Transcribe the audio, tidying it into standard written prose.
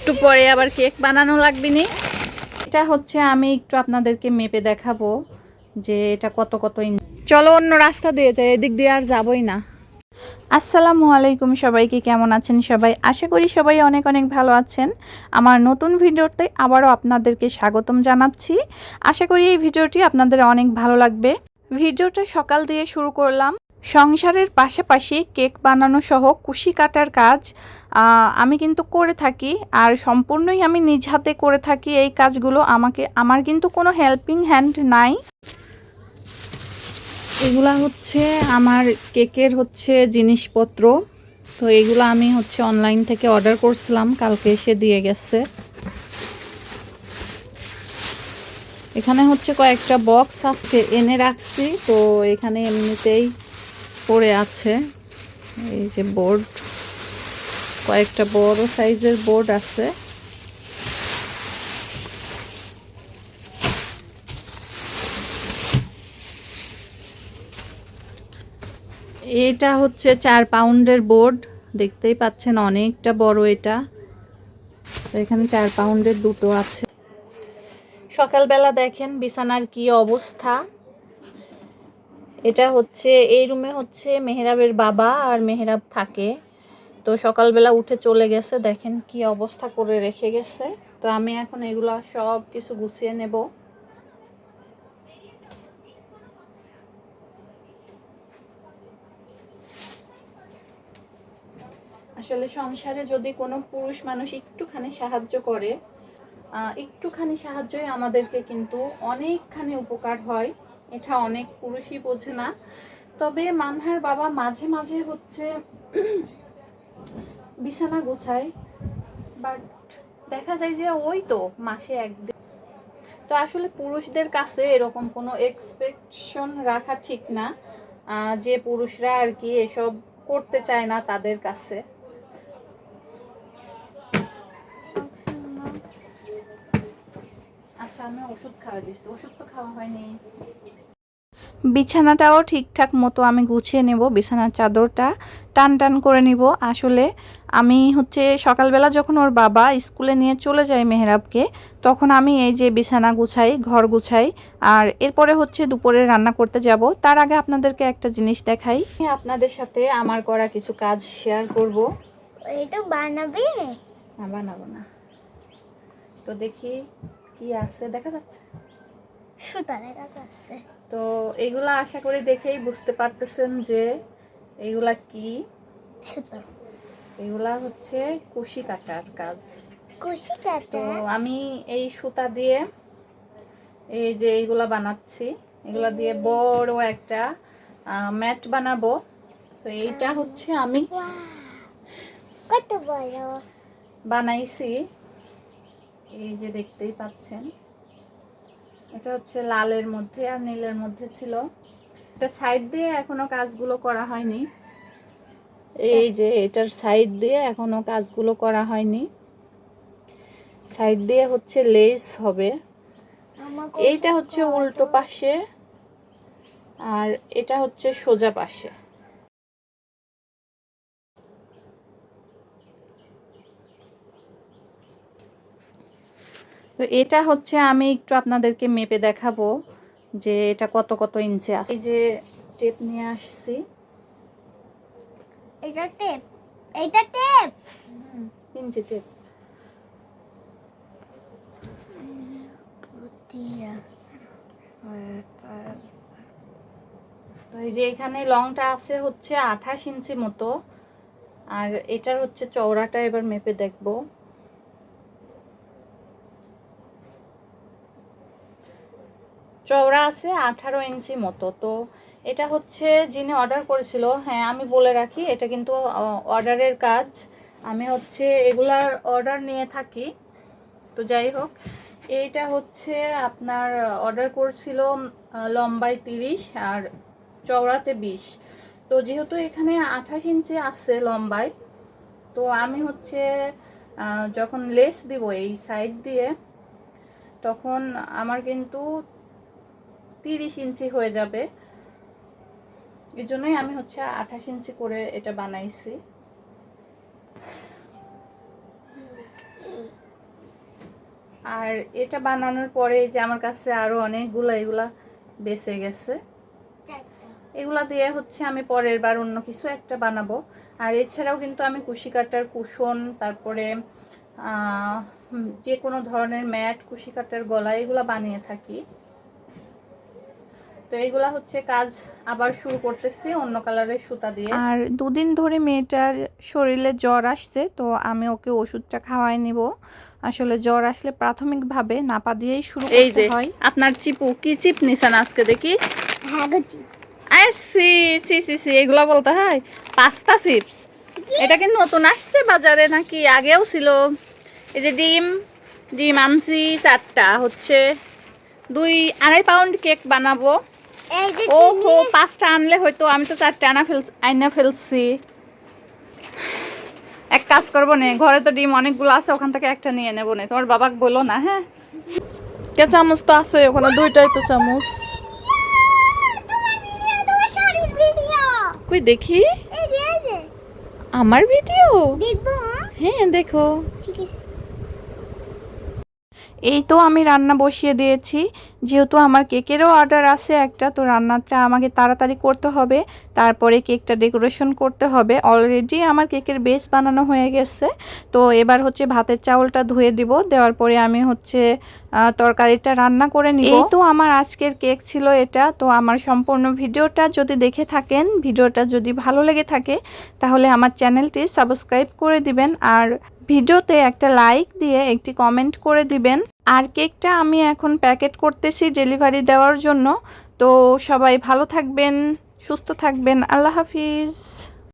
একটু পরে আবার কেক বানানো লাগবে নি। এটা হচ্ছে আমি একটু আপনাদেরকে মেপে দেখাবো যে এটা কত কত ইঞ্চি। চলো অন্য রাস্তা দিয়ে যাই, এদিক দিয়ে আর যাবই না। আসসালামু আলাইকুম, সবাইকে কেমন আছেন সবাই? আশা করি সবাই অনেক অনেক ভালো আছেন। আমার নতুন ভিডিওতে আবারও আপনাদেরকে স্বাগতম জানাচ্ছি। আশা করি এই ভিডিওটি আপনাদের অনেক ভালো লাগবে। ভিডিওটা সকাল দিয়ে শুরু করলাম। সংসারের পাশাপাশি কেক বানানো সহ কুশি কাটার কাজ আমি কিন্তু করে থাকি, আর সম্পূর্ণই আমি নিজ হাতে করে থাকি এই কাজগুলো। আমার কিন্তু কোনো হেল্পিং হ্যান্ড নাই। এগুলা হচ্ছে আমার কেকের জিনিসপত্র। তো এগুলো আমি অনলাইন থেকে অর্ডার করছিলাম, কালকে এসে দিয়ে গেছে। এখানে কয়েকটা বক্স আজকে এনে রাখছি, তো এখানে এমনিতেই পড়ে আছে। এই যে বোর্ড, কয়েকটা বড় সাইজের বোর্ড আছে। এটা 4 পাউন্ডের বোর্ড, দেখতেই পাচ্ছেন অনেকটা বড় এটা। তো এখানে 4 পাউন্ডের দুটো আছে। সকালবেলা দেখেন বিছানার কি অবস্থা। এটা এই রুমে মেহরাবের বাবা আর মেহরাব থাকে। তো সকালবেলা উঠে চলে গেছে, দেখেন কি অবস্থা করে রেখে গেছে। তো আমি এখন এগুলা সব কিছু গুছিয়ে নেব। আসলে সংসারে যদি কোনো পুরুষ মানুষ একটুখানি সাহায্য করে, একটুখানি সাহায্যই আমাদেরকে কিন্তু অনেকখানি উপকার হয়। এটা অনেক পুরুষই বোঝে না। তবে মানহার বাবা মাঝে মাঝে বিছানা গোছায়, বাট দেখা যায় যে ওই তো মাসে একদিন। তো আসলে পুরুষদের কাছে এরকম কোনো এক্সপেকশন রাখা ঠিক না, যে পুরুষরা আর কি এসব করতে চায় না তাদের কাছে। আচ্ছা, আমি ওষুধ খাওয়া দিচ্ছি, ওষুধ তো খাওয়া হয়নি। বিছানাটাও ঠিকঠাক মতো আমি গুছিয়ে নেব, বিছানার চাদরটা টান টান করে নিব। আসলে আমি সকালবেলা যখন ওর বাবা স্কুলে নিয়ে চলে যায় মেহরাবকে, তখন আমি এই যে বিছানা গুছাই, ঘর গুছাই, আর এরপরে দুপুরে রান্না করতে যাব। তার আগে আপনাদেরকে একটা জিনিস দেখাই, আপনাদের সাথে আমার করা কিছু কাজ শেয়ার করব। এটা বানাবে না, বানাবো না। তো দেখি কি আছে, দেখা যাচ্ছে সুতা দেখা যাচ্ছে। তো এগুলা আশা করি দেখেই বুঝতে পারতেছেন যে এগুলা কি। সুতা, এগুলা কুশি কাটার কাজ। কুশি কাটা। তো আমি এই সুতা দিয়ে এই যে এইগুলা বানাচ্ছি, এগুলা দিয়ে বড় একটা ম্যাট বানাবো। তো এইটা আমি কত বড় বানাইছি, এই যে দেখতেই পাচ্ছেন। এটা লালের মধ্যে আর নীলের মধ্যে ছিল। এটা সাইড দিয়ে এখনো কাজগুলো করা হয়নি। এই যে এটার সাইড দিয়ে এখনো কাজগুলো করা হয়নি। সাইড দিয়ে লেস হবে। এইটা উল্টো পাশে, আর এটা সোজা পাশে। তো এটা আমি একটু আপনাদেরকে মেপে দেখাবো যে এটা কত কত ইঞ্চি আছে। এই যে টেপ নিয়ে আসছি। এটা টেপ, এটা টেপ, ইঞ্চি টেপ। তো এই যে এখানে লংটা আছে 28 ইঞ্চি মতো, আর এটার চওড়াটা এবার মেপে দেখবো। চওড়া আছে 18 ইঞ্চি মতো। তো এটা যিনি অর্ডার করেছিল, হ্যাঁ আমি বলে রাখি এটা কিন্তু অর্ডারের কাজ। আমি এগুলার অর্ডার নিয়ে থাকি। তো যাই হোক, এইটা আপনার অর্ডার করছিল লম্বায় 30 আর চওড়াতে 20। তো যেহেতু এখানে 28 ইঞ্চি আছে লম্বায়, তো আমি যখন লেস দিব এই সাইড দিয়ে, তখন আমার কিন্তু 30 ইঞ্চি হয়ে যাবে। এই জন্যই আমি 28 ইঞ্চি করে এটা বানাইছি। আর এটা বানানোর পরে যে আমার কাছে আরো অনেকগুলো এগুলা বেঁচে গেছে, এগুলা দিয়ে হচ্ছে আমি পরের বার অন্য কিছু একটা বানাবো। আর এছাড়াও কিন্তু আমি কুশি কাটার কুশন, তারপরে যে কোনো ধরনের ম্যাট, কুশি কাটার গলা এগুলা বানিয়ে থাকি। তো এইগুলা হচ্ছে কাজ আবার শুরু করতেছি অন্য কালারের সুতা দিয়ে। আর দুদিন ধরে মেয়েটার শরীরে জ্বর আসছে, তো আমি ওকে ওষুধটা খাওয়াই নিব। আসলে জ্বর আসলে প্রাথমিকভাবে নাপা দিয়েই শুরু করতে হয়। আপনার চিপু কি চিপ নিছেন আজকে দেখি? হ্যাঁ Gucci. C C C C, এগুলা বলতে হয় পাস্তা চিপস। এটা কি নতুন আসছে বাজারে নাকি আগেও ছিল? এই যে ডিম ডিম আনছি 4টা, হচ্ছে 2.5 পাউন্ড কেক বানাবো। এই যে ও হো, 5টা আনলে হয়তো, আমি তো 4টা আনা ফেলছি। এক কাজ করবো না, ঘরে তো ডিম অনেকগুলো আছে, ওখান থেকে একটা নিয়ে নেবো না, তোমার বাবাকে বলো না। হ্যাঁ, কে চামচ তো আছে ওখানে, 2টাই তো চামচ। তোমার শাড়ির ভিডিও। কই দেখি? এই যে আমার ভিডিও দেখবো। হ্যাঁ দেখো। ঠিক আছে। এই তো আমি রান্না বসিয়ে দিয়েছি, যেহেতু আমার কেকেরও অর্ডার আছে একটা, তো রান্নাটা আমাকে তাড়াতাড়ি করতে হবে, তারপরে কেকটা ডেকোরেশন করতে হবে। অলরেডি আমার কেকের বেস বানানো হয়ে গেছে, তো এবার হচ্ছে ভাতের চাউলটা ধুয়ে দিব, দেওয়ার পরে আমি হচ্ছে তরকারিটা রান্না করে নিব। এই তো আমার আজকের কেক ছিল এটা। তো আমার সম্পূর্ণ ভিডিওটা যদি দেখে থাকেন, ভিডিওটা যদি ভালো লেগে থাকে, তাহলে আমার চ্যানেলটি সাবস্ক্রাইব করে দিবেন, আর ভিডিওতে একটা লাইক দিয়ে একটি কমেন্ট করে দিবেন। আর কেকটা আমি এখন প্যাকেট করতেছি ডেলিভারি দেওয়ার জন্য। তো সবাই ভালো থাকবেন, সুস্থ থাকবেন, আল্লাহ হাফিজ।